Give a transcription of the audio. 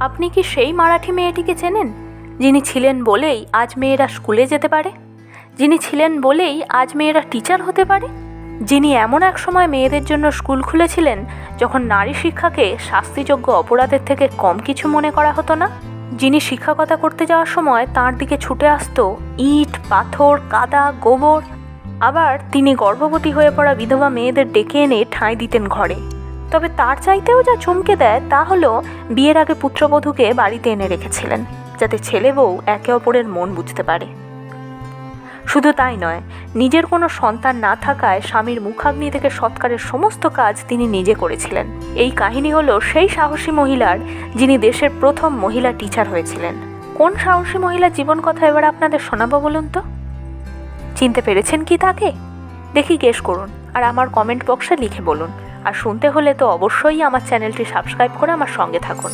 আপনি কি সেই মারাঠি মেয়েটিকে চেনেন, যিনি ছিলেন বলেই আজ মেয়েরা স্কুলে যেতে পারে, যিনি ছিলেন বলেই আজ মেয়েরা টিচার হতে পারে, যিনি এমন এক সময় মেয়েদের জন্য স্কুল খুলেছিলেন যখন নারী শিক্ষাকে শাস্তিযোগ্য অপরাধের থেকে কম কিছু মনে করা হতো না, যিনি শিক্ষকতা করতে যাওয়ার সময় তাঁর দিকে ছুটে আসতো ইট, পাথর, কাদা, গোবর। আবার তিনি গর্ভবতী হয়ে পড়া বিধবা মেয়েদের ডেকে এনে ঠাঁই দিতেন ঘরে। তবে তার চাইতেও যা চমকে দেয় তা হলো বিয়ের আগে পুত্রবধূকে বাড়িতে এনে রেখেছিলেন, যাতে ছেলে বউ একে অপরের মন বুঝতে পারে। শুধু তাই নয়, নিজের কোনো সন্তান না থাকায় স্বামীর মুখাগ্নি থেকে সৎকারের সমস্ত কাজ তিনি নিজে করেছিলেন। এই কাহিনী হলো সেই সাহসী মহিলার, যিনি দেশের প্রথম মহিলা টিচার হয়েছিলেন। কোন সাহসী মহিলার জীবন কথা এবার আপনাদের শোনাবো বলুন তো? চিনতে পেরেছেন কি তাকে? দেখি গেস করুন আর আমার কমেন্ট বক্সে লিখে বলুন। আর শুনতে হলে তো অবশ্যই আমার চ্যানেলটি সাবস্ক্রাইব করে আমার সঙ্গে থাকুন।